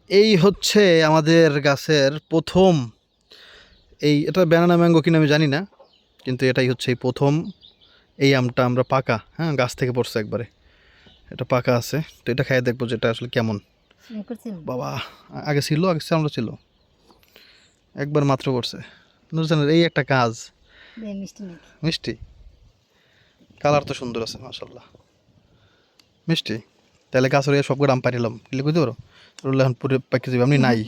এই হচ্ছে আমাদের গাছের প্রথম এটা ব্যানানা ম্যাঙ্গো কিনা আমি জানি না, কিন্তু এটাই হচ্ছে এই প্রথম এই আমটা আমরা পাকা, হ্যাঁ, গাছ থেকে পড়ছে একবারে, এটা পাকা আছে। তো এটা খাইয়ে দেখবো যে এটা আসলে কেমন। বাবা, আগে ছিল, আগে আমরা ছিল, একবার মাত্র পড়ছে। নুরজানের এই একটা কাজ, মিষ্টি, কালার তো সুন্দর আছে মাশাল্লাহ, মিষ্টি। তাহলে গাছের সবগুলো আম পারিলাম, কিলে কইতে পারো রুল এখন পুরো পাকি যাবে, আপনি নাই?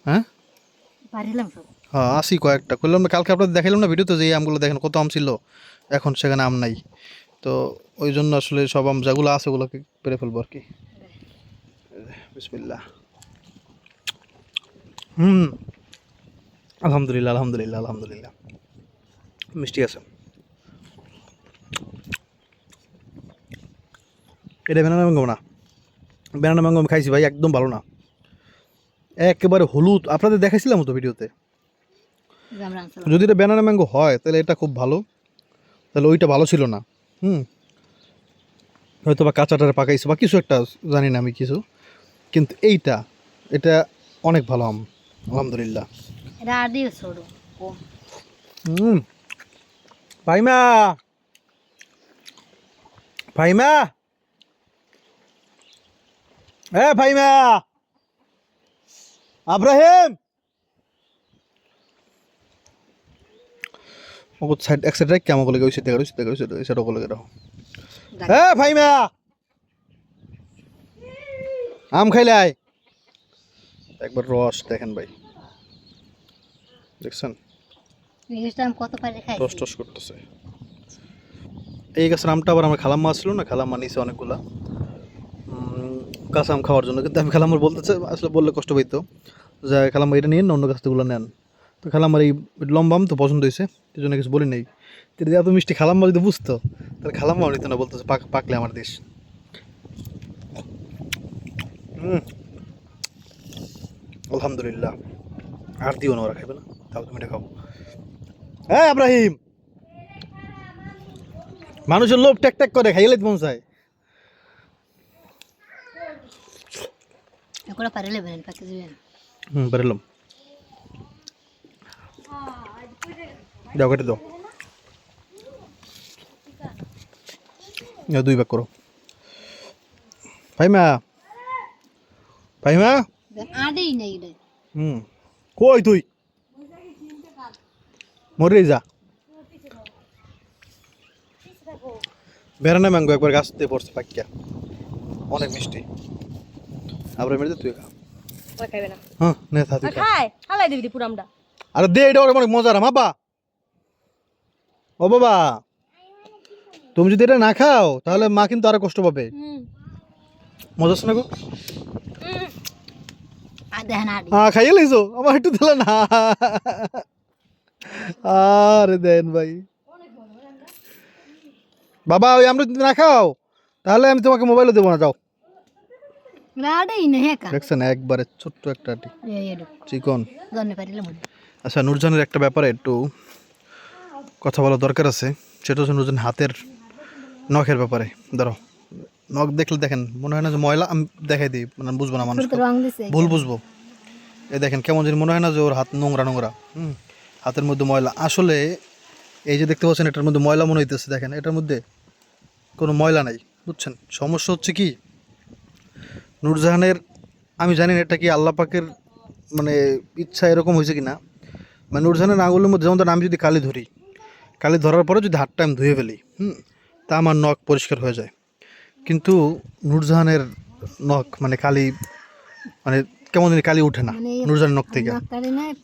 হ্যাঁ হ্যাঁ, আসি কয়েকটা করলাম না কালকে, আপনাদের দেখালাম না ভিডিওতে যে এই আমগুলো দেখেন কত আম ছিল, এখন সেখানে আম নাই। তো ওই জন্য আসলে সব আম যেগুলো আছে ওগুলোকে পেরে ফেলবো আর কি। বিসমিল্লাহ। আলহামদুলিল্লাহ আলহামদুলিল্লাহ আলহামদুলিল্লাহ, মিষ্টি আছে। এটা ব্যানানা ম্যাঙ্গো না, ব্যানানা ম্যাঙ্গো আমি খাইছি ভাই, একদম ভালো না, একেবারে হলুদ। আপনাদের দেখাইছিলাম তো ভিডিওতে। যদি এটা ব্যানানা ম্যাঙ্গো হয় তাহলে এটা খুব ভালো, তাহলে ওইটা ভালো ছিল না। হয়তো বা কাঁচাটারে পাকাইছে বা কিছু একটা, জানি না আমি কিছু, কিন্তু এটা অনেক ভালো আম, আলহামদুলিল্লাহ। ফাইমা, ফাইমা, ফাইমা, আব্রাহিম, সাইড এক সাইড কেমন করে গেছে দেখা গেছে দেখা গেছে সেটা বলে গেল। ফাইমা, আম খাইলাই একবার, রস দেখেন ভাই, দেখছেন টস টস করতেছে। এই গাছের আমটা আবার আমার খালাম্মা আসলো না, খালাম্মা নিছে অনেকগুলা কাঁচা আম খাওয়ার জন্য, কিন্তু আমি খালাম্মার বলতেছে আসলে বললে কষ্ট পাইতো, যে খালাম্মা এটা নিন না অন্য গাছগুলো নেন। তো খালাম্মার এই লম্বা আম তো পছন্দ হয়েছে, এই জন্য কিছু বলি নেই। যদি এত মিষ্টি খালাম্মা যদি বুঝতো তাহলে খালাম্মাও নিত না, বলতেছে পাকলে আমার দেশ। আলহামদুলিল্লাহ। আর দিও না, ওরা খাইবে না, তাও তুমি এটা খাও। হ্যাঁ আব্রাহিম, মানুষের লোভ ট্যাক ট্যাক করে খাইলে মন চায়। পারিলাম, যাও কেটে দাও, দুই ভাগ করো। ফাইমা, ফাইমা, কই তুই মরে যা। বেড়ানা ম্যাঙ্গো একবার গাছ দিয়ে পড়ছে পাকিয়া, অনেক মিষ্টি। আবার মেরে তুই খা। হ্যাঁ নে থা তুই খা। আরে দে, এটা অনেক মজার আম বাবা। ও বাবা, তুমি যদি এটা না খাও তাহলে মা কিন্তু আরো কষ্ট পাবে। মজা আছে না গো? খাইয়ে লাইছো, আমার একটু দিলে না। আরে দেন ভাই, বাবা ওই আমরা যদি না খাও তাহলে আমি তোমাকে মোবাইলও দেবো না, যাও। দেখছেন একবারে ছোট্ট একটা চিকন। আচ্ছা, নূরজানের একটা ব্যাপারে একটু কথা বলা দরকার আছে, সেটা হচ্ছে নূরজান হাতের নখের ব্যাপারে। ধরো নখ দেখলে দেখেন মনে হয় না যে ময়লা, আমি দেখাই দিই মানে বুঝবো না, মানুষ ভুল বুঝবো। এই দেখেন কেমন যদি মনে হয় না যে ওর হাত নোংরা নোংরা, হাতের মধ্যে ময়লা। আসলে এই যে দেখতে পাচ্ছেন এটার মধ্যে ময়লা মনে হইতেছে, দেখেন এটার মধ্যে কোনো ময়লা নাই, বুঝছেন? সমস্যা হচ্ছে কি, নূরজাহানের, আমি জানি না এটা কি আল্লাহ পাকের মানে ইচ্ছা এরকম হয়েছে কি না, মানে নূরজাহানের আঙুলের মধ্যে যেমন আমি যদি কালি ধরি, কালি ধরার পরে যদি হাতটা আমি ধুয়ে ফেলি, তা আমার নখ পরিষ্কার হয়ে যায়। কিন্তু নূরজাহানের নখ মানে কালি, মানে কেমন জানি কালি উঠে না নূরজাহানের নখ থেকে।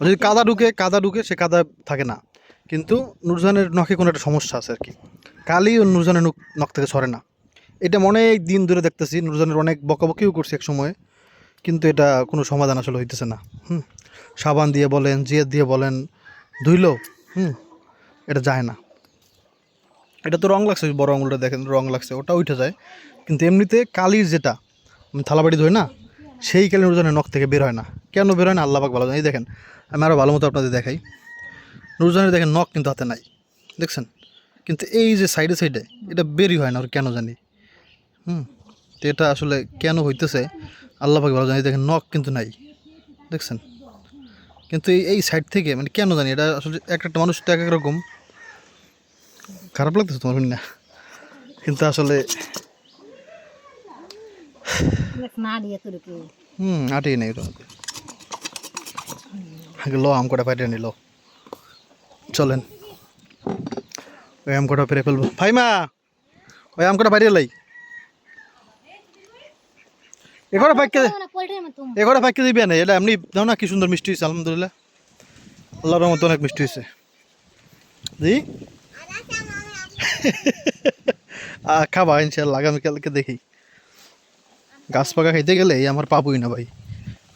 যদি কাদা ঢুকে সে কাদা থাকে না, কিন্তু নূরজাহানের নখে কোনো একটা সমস্যা আছে আর কি, কালি ও নূরজাহানের নখ থেকে সরে না। এটা অনেক দিন ধরে দেখতেছি, নূরজাহানের অনেক বকাবকিও করছি এক সময়, কিন্তু এটা কোনো সমাধান আসলে হইতেছে না। সাবান দিয়ে বলেন, জিয়ে দিয়ে বলেন, ধুইলো, এটা যায় না। এটা তো রং লাগছে, বড় আঙুলটা দেখেন রং লাগছে, ওটা উঠে যায়, কিন্তু এমনিতে কালির যেটা থালাবাড়ি ধোয় না, সেই কালি নূরজাহানের নখ থেকে বের হয় না। কেন বের হয় না আল্লাহ পাক ভালো জানে। এই দেখেন আমি আরও ভালো মতো আপনাদের দেখাই, নূরজাহানের দেখেন নখ কিন্তু হাতে নাই, দেখছেন? কিন্তু এই যে সাইডে সাইডে এটা বেরই হয় না, ওর কেন জানি। তো এটা আসলে কেন হইতেছে আল্লাহ পাক ভালো জানি। দেখেন নখ কিন্তু নাই, দেখছেন? কিন্তু এই সাইড থেকে মানে কেন জানি এটা আসলে এক একটা মানুষ তো এক এক রকম। খারাপ লাগতেছে তোমার না? কিন্তু আসলে আটেই নেই। আগে লো আম কটা পাইতে নিল, চলেন ওই আম কটা পেরে ফেলবো। ফাইমা ওই আম কটা পাইতে লাই, এগোটা পাইকে দিবি না। এটা এমনি দাও না, কি সুন্দর মিষ্টি হয়েছে আলহামদুলিল্লাহ, আল্লাহর রহমতে অনেক মিষ্টি হয়েছে। জি খাবা ইনশাল্লাহ, আগামীকালকে দেখি। গাছ পাকা খাইতে গেলে এই আমার পাবই না ভাই,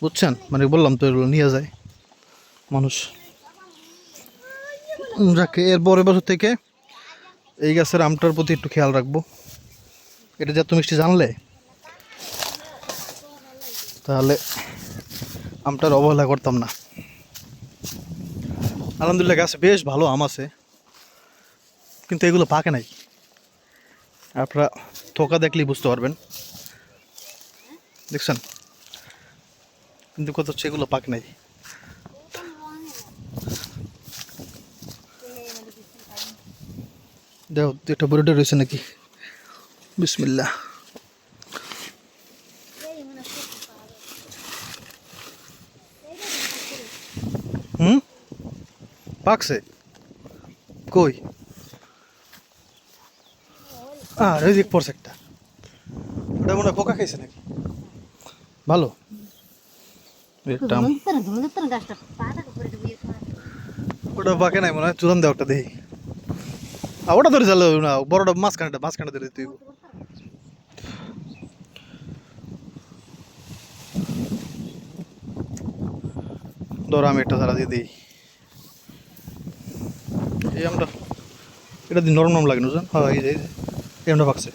বুঝছেন? মানে বললাম তো এগুলো নিয়ে যায় মানুষ। যাকে এর পরের বছর থেকে এই গাছের আমটার প্রতি একটু খেয়াল রাখবো। এটা যত মিষ্টি জানলে তাহলে আমটার অবহেলা করতাম না। আলহামদুলিল্লাহ গাছে বেশ ভালো আম আছে, কিন্তু এগুলো পাকে নাই। আপনারা থোকা দেখলেই বুঝতে পারবেন, দেখছেন? কিন্তু কত হচ্ছে এগুলো পাক নাই। দেখো একটা বড়টা রয়েছে নাকি? বিসমিল্লাহ। পাকছে কই? আর ওই দিক পড়ছে একটা, ওটা মনে হয় পোকা খাইছে নাকি? ভালো একটা ওটা পাকে নাই মনে হয়, চুলান দেওয়া একটা দেখি। ওটা ধরে চাল না, বড়টা মাঝখানটা ধরে তুই। ধরো আমি একটা সারা দিয়ে দিই। এই আমরা এটা দিয়ে নরম নরম লাগে না? হ্যাঁ এই যে এই আমরা পাকছে,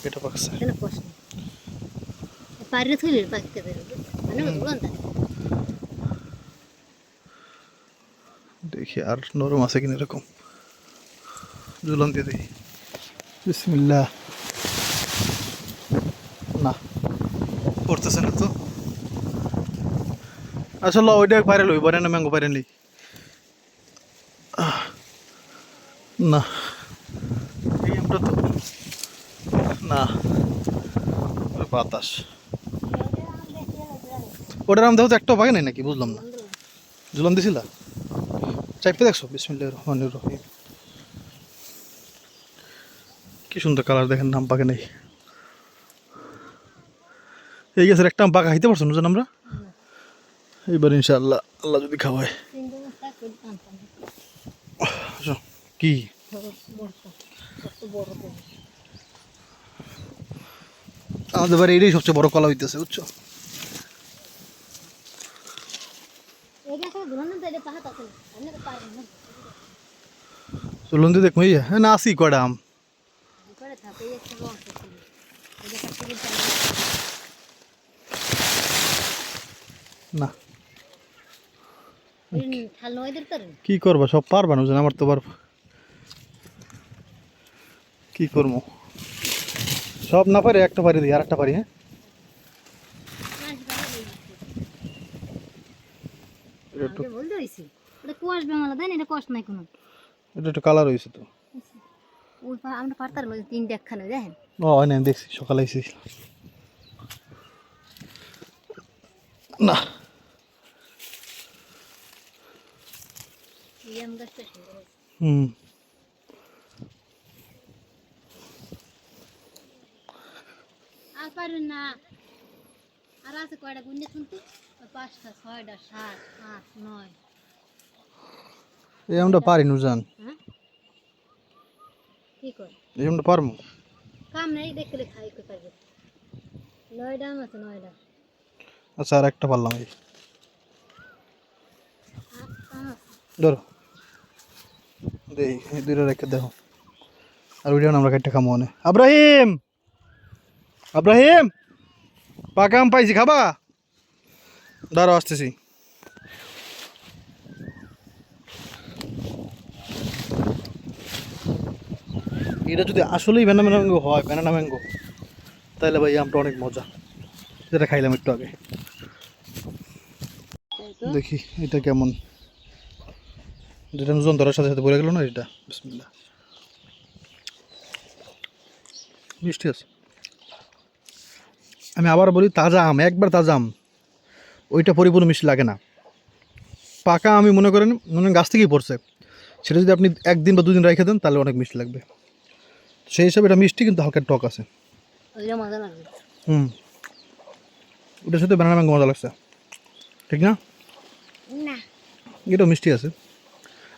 এটা পাকছে। দেখি আর নরম আছে কিনা এরকম, ঝুলন দিয়ে দিই। বিসমিল্লাহ। না পড়তেছে না তো। আসলে ওইটা বাইরে লই, বাইরে না ম্যাঙ্গো বাইরে নেই। না এই আমরা তো না, বাতাস। ওটার আম দেখো তো একটাও পাকে নাই নাকি, বুঝলাম না। ঝুলন দিছিল চাইপে দেখছো? বিসমিল্লাহির রহমানির রহিম। কি সুন্দর কালার, দেখেন নাম পাকে নেই। এই গাছের একটা আম পাকা খাইতে পারছো না আমরা? এইবার ইনশাআল্লাহ আল্লাহ যদি খাওয়ায়। কি আমাদের বাড়ি এটাই সবচেয়ে বড় কলা হইতেছে, বুঝছো? চলুন তো দেখবো। হ্যাঁ না আসি কয়টা আম না কি করবা, সব পারবা না আমার তো পারবো। কি করবো, সব না পারি একটা পারি দিই, আর একটা পারি। হ্যাঁ এটা একটু কালার হয়েছে তো। ও না দেখছি সকালে আইছি না। হুম আর আছে কয়টা গুণে শুনতে? 5টা 6টা 7 8 9। এই আমরা পারি নুজান। হ্যাঁ কি কর এই আমরা পারমু। কাম নাই দেখলে খাই কই পারবে। 9টা আছে 9টা। আচ্ছা আর একটা পারলাম। এই ধরো দেই, এই দুইটা রেখে দেখো। আর ওইটা আমরা কাটতে খামো না। আব্রাহিম আব্রাহিম পাকা আম পাইছি, খাবা? দাঁড়াও আসতেছি। এটা যদি আসলেই ব্যানানা ম্যাঙ্গো হয়, ব্যানানা ম্যাঙ্গো, তাহলে ভাই আমটা অনেক মজা, যেটা খাইলাম একটু আগে। দেখি এটা কেমন, যেটা ওজন ধরার সাথে সাথে পড়ে গেল না এটা। বিসমিল্লাহ। মিষ্টি আছে। আমি আবার বলি, তাজা আম, একবার তাজা আম ওইটা পরিপূর্ণ মিষ্টি লাগে না। পাকা আমি মনে করেন গাছ থেকেই পড়ছে, সেটা যদি আপনি একদিন বা দুদিন রেখে দেন তাহলে অনেক মিষ্টি লাগবে। সেই হিসাবে এটা মিষ্টি, কিন্তু হালকা টক আছে। ওটার সাথে বানানা ম্যাঙ্গো মজা লাগছে, ঠিক না? এটাও মিষ্টি আছে।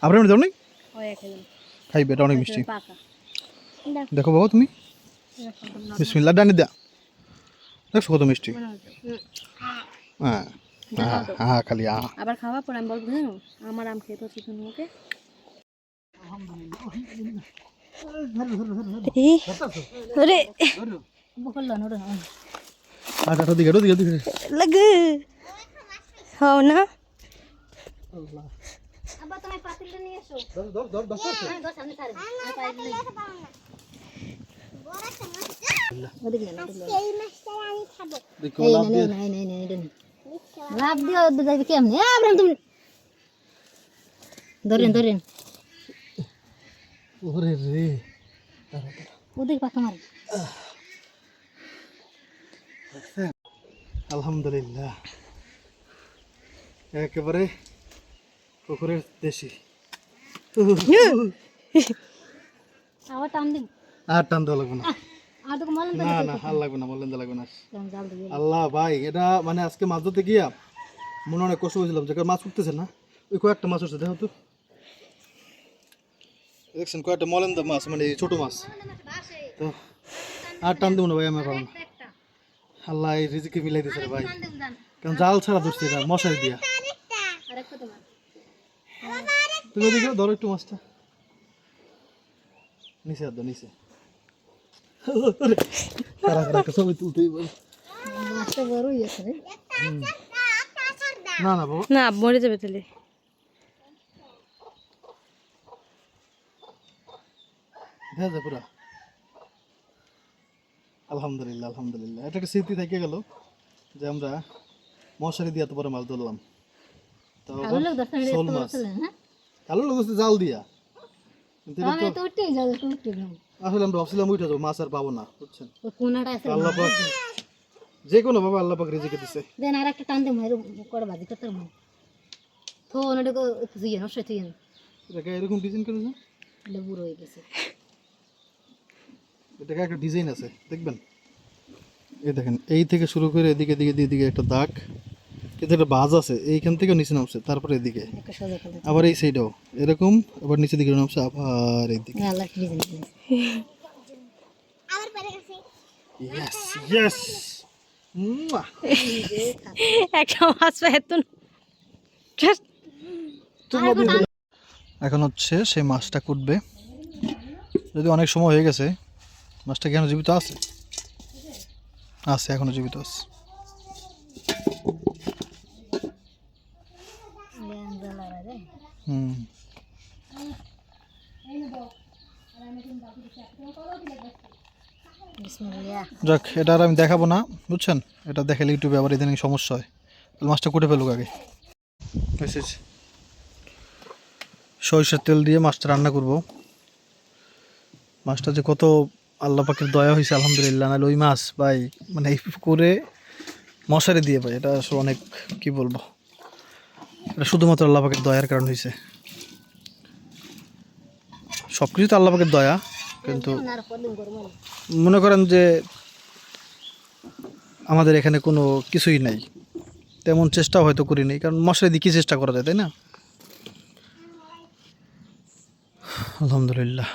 আপনার এমনি নেই খাইবে, এটা অনেক মিষ্টি। দেখো বাবা তুমি, বিসমিল্লাহ, ডানি দা, দেখছো কত মিষ্টি। হ্যাঁ হ্যাঁ, খালি আবার খাওয়া পর আমি বলবো আমার আম খেতে হচ্ছে তোমাকে। লাভ দিয়ে যাইবে কেমনি? তুমি ধরেন ধরেন ওদের পাখা মারে। আলহামদুলিল্লাহ, একেবারে পুকুরের দেশি। আবার টান দিন, আর টান দেওয়া লাগবে না। আর তো মলেন না না, আর লাগবে না, বললেন লাগবে না। আল্লাহ ভাই, এটা মানে আজকে মাছ ধরতে গিয়া মনে অনেক কষ্ট হয়েছিলাম, যে মাছ উঠতেছে না। ওই কয়েকটা মাছ উঠছে, দেখো তো, দেখছেন কয়েকটা মলেন্দা মাছ, মানে ছোট মাছ। তো আর টান দেবো না ভাই, আমার পাবো না। আল্লাহ এই রিজিকে মিলাই দিয়েছে রে ভাই, কারণ জাল ছাড়া ধরছি না, মশারি দিয়া। তুমি ওদিকে ধরো একটু মাছটা, নিচে আর নিচে। ছবি তুলতেই বল। না না বাবা, না মরে যাবে তাহলে। দেখা যায় পুরা। আলহামদুলিল্লাহ আলহামদুলিল্লাহ, এটা একটা স্মৃতি থেকে গেল যে আমরা মশারি দিয়ে এত বড় মাছ ধরলাম। শোল মাছ, কালো লোক জাল দিয়া। কিন্তু আসলে আমরা ভাবছিলাম উঠে যাবো, মাছ আর পাবো না, বুঝছেন? আল্লাহ পাক যে কোনো বাবা, আল্লাহ পাক রিজিকে দিছে। দেন আর একটা টান দে মাইরো করে বাজি করতে মন তো ওনাটা কো তুইন নষ্ট তুইন এটা এরকম ডিজাইন করেছে, লেবুর হয়ে গেছে। এটা একটা ডিজাইন আছে, দেখবেন। এই দেখেন, এই থেকে শুরু করে এদিকে দিকে দিকে একটা দাগ, কিন্তু একটা বাজ আছে, এইখান থেকে নিচে নামছে, তারপরে এদিকে আবার এই সাইডেও এরকম, আবার নিচে দিকে নামছে, আবার এইদিকে। আল্লাহ ডিজাইন আবার পরে গেছে। ইয়েস ইয়েস, একটা মাছ পাইতুন। এখন হচ্ছে সেই মাছটা কুটবে, যদি অনেক সময় হয়ে গেছে। মাছটা কেন জীবিত আছে? আছে, এখনো জীবিত আছে। হুম, যাক, এটা আর আমি দেখাবো না, বুঝছেন? এটা দেখালে ইউটিউবে আবার ইদানিং সমস্যা হয়। তাহলে মাছটা কুটে ফেলুক আগে। সরিষার তেল দিয়ে মাছটা রান্না করব। মাছটা যে কত আল্লাহ পাকের দয়া হয়েছে আলহামদুলিল্লাহ, নাহলে ওই মাছ ভাই, মানে এই পুকুরে মশারি দিয়ে ভাই, এটা আসলে অনেক, কি বলবো, এটা শুধুমাত্র আল্লাহ পাকের দয়ার কারণ হয়েছে। সব কিছু তো আল্লাহ পাকের দয়া, কিন্তু মনে করেন যে আমাদের এখানে কোনো কিছুই নাই, তেমন চেষ্টাও হয়তো করিনি, কারণ মশারি দিয়ে কী চেষ্টা করা যায়, তাই না? আলহামদুলিল্লাহ।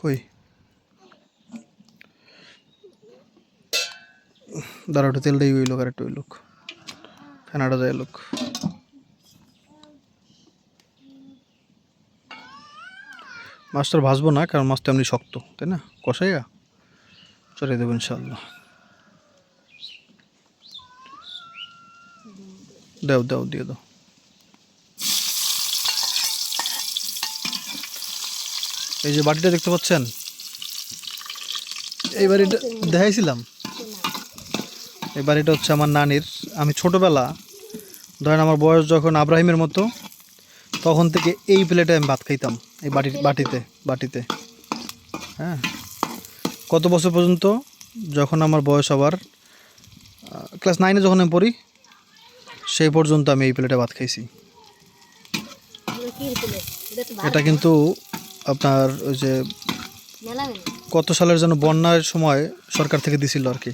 কই দাঁড়াটা তেলটাই ওই লোক, আর একটু ওই লোক, ফেনাটা যায় লোক। মাছটা ভাজবো না, কারণ মাছটা এমনি শক্ত, তাই না? কষাইয়া চড়িয়ে দেবো ইনশাল্লাহ। দাও দাও, দিয়ে দাও। এই যে বাটিটা দেখতে পাচ্ছেন, এই বাড়িটা দেখাইছিলাম, এই বাড়িটা হচ্ছে আমার নানির। আমি ছোটোবেলা, ধরেন আমার বয়স যখন আব্রাহিমের মতো, তখন থেকে এই প্লেটে আমি ভাত খাইতাম, এই বাটিতে। হ্যাঁ, কত বছর পর্যন্ত, যখন আমার বয়স আবার ক্লাস 9-এ যখন আমি পড়ি, সেই পর্যন্ত আমি এই প্লেটে ভাত খাইছি। এটা কিন্তু আপনার ওই যে কত সালের যেন বন্যার সময় সরকার থেকে দিছিল আর কি।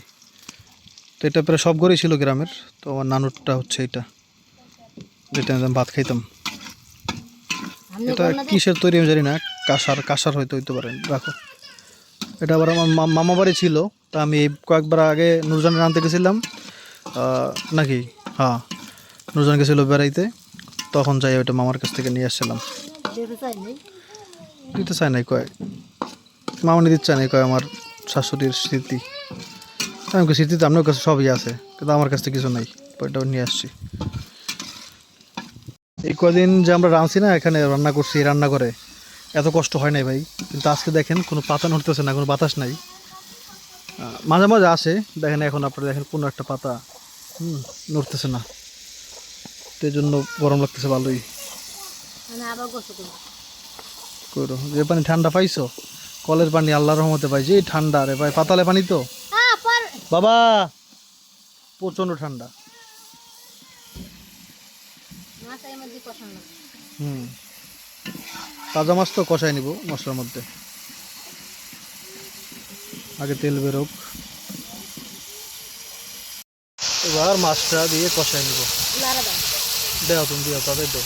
তো এটা প্রায় সব ঘরেই ছিল গ্রামের। তো আমার নানুরটা হচ্ছে এটা, যেটা আমি ভাত খাইতাম। এটা কিসের তৈরি আমি জানি না, কাঁসার হইতে পারেন, রাখো। এটা আবার আমার মামা বাড়ি ছিল। তা আমি এই কয়েকবার আগে নুরজানের আনতে গেছিলাম নাকি, হ্যাঁ, নুরজান গেছিল বেড়াইতে, তখন যাই ওইটা মামার কাছ থেকে নিয়ে আসছিলাম। দিতে চায় নাই, কয় মামা নিতে চায় নাই, কয় আমার শাশুড়ির স্মৃতি। আমি স্মৃতি তো আপনার কাছে সবই আছে, কিন্তু আমার কাছে কিছু নাই, ওইটাও নিয়ে আসছি। এই কদিন যে আমরা রাঁধছি না, এখানে রান্না করছি, রান্না করে এত কষ্ট হয় নাই ভাই। কিন্তু আজকে দেখেন কোনো পাতা নড়তেছে না, কোনো বাতাস নাই। মাঝে মাঝে আসে, দেখেন এখন আপনারা দেখেন কোনো একটা পাতা নড়তেছে না। তো এই জন্য গরম লাগতেছে ভালোই। করো যে পানি ঠান্ডা পাইছো, কলের পানি আল্লাহর রহমতে পাই, যে ঠান্ডা রে ভাই, পাতালে পানি তো বাবা, প্রচন্ড ঠান্ডা। তাজা মাছ তো কষাই নিব মশলার মধ্যে, আগে তেল বেরোক, এবার মাছটা দিয়ে কষাই নিব। দেও তুমি, দিও তাদের দেও,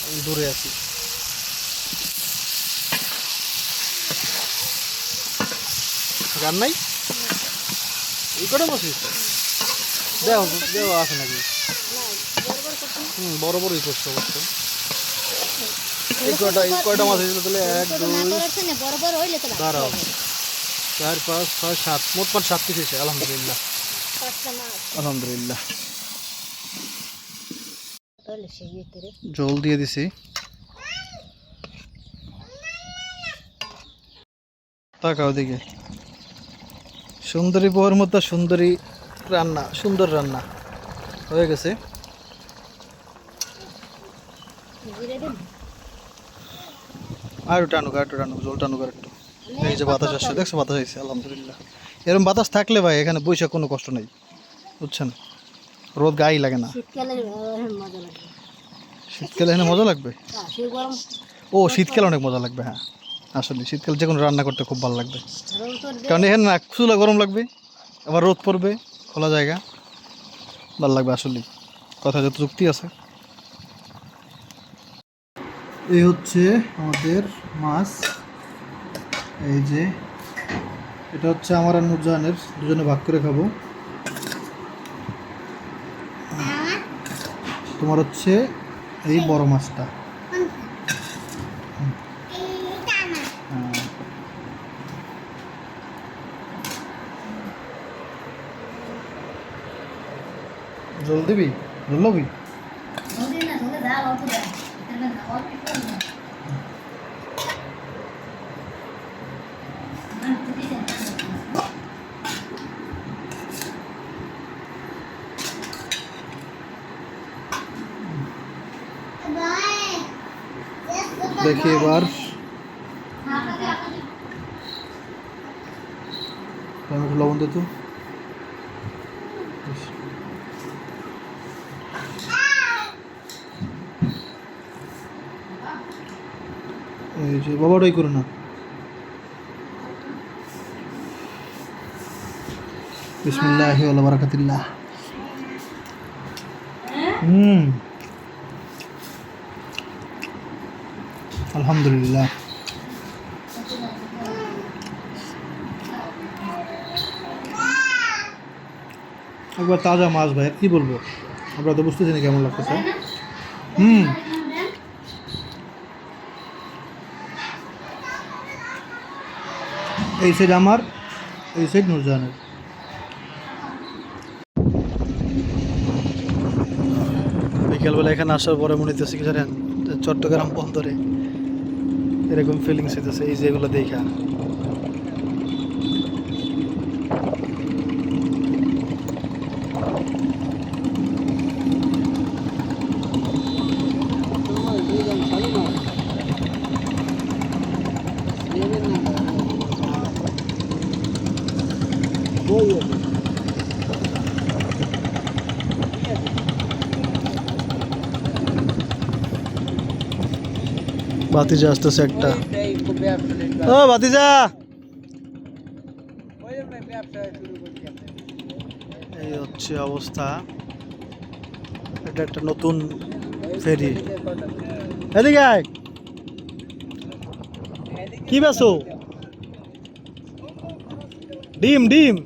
আমি দূরে আছি। গান নাই, এই কটা মাছ দেও দেও, আছে নাকি? বড় বড়ই করছে অবশ্য। এই কয়টা মাছ হয়েছিল তাহলে? 1 2 দাঁড়াও, 4 5 6 7, মোট 7 পিস হয়েছে। আলহামদুলিল্লাহ, আলহামদুলিল্লাহ। জল দিয়ে দিছি। তাকাও দিকে, সুন্দরী বউয়ের মতো সুন্দরী রান্না, সুন্দর রান্না হয়ে গেছে। আর টানুক, জল টানুক আর একটু। এই যে বাতাস আসছে, দেখছো বাতাস আসছে, আলহামদুলিল্লাহ। এরকম বাতাস থাকলে ভাই এখানে বসে কোনো কষ্ট নেই, বুঝছেন? রোদ গায়ে লাগে না। শীতকালে এখানে মজা লাগবে। ও, শীতকালে অনেক মজা লাগবে, হ্যাঁ আসলে শীতকালে যে কোনো রান্না করতে খুব ভালো লাগবে, কারণ এখানে না চুলা গরম লাগবে, আবার রোদ পড়বে, খোলা জায়গা, ভালো লাগবে আসলে, কথা যত যুক্তি আছে। এই হচ্ছে আমাদের মাছ, এই যে এটা হচ্ছে আমার আর নুরজাহানের, দুজনে ভাগ করে খাবো। তোমার হচ্ছে এই বড় মাছটা। জল দিবি, জল লবি? দেখি এবার লবণ দে তো। এই যে বাবাটাই করে না। বিসমিল্লাহি ওয়া বারাকাতুল্লাহ। আলহামদুলিল্লাহ। একবার তাজা মাছ ভাই, কি বলবো, আমরা তো বুঝতেছি না কেমন লাগতেছে। এই সাইড আমার, এই সাইড নুরজাহানের। বিকেলবেলা এখানে আসার পরে মনে হইতেছে কি জানেন, চট্টগ্রাম বন্দরে এরকম ফিলিংস হইতেছে, এই যেগুলো দেখা। বাতিজা আসতেছে একটা। ও বাতিজা, এই হচ্ছে অবস্থা। এটা একটা নতুন ফেরি। এদিকে আয়। কি বেছো? ডিম ডিম।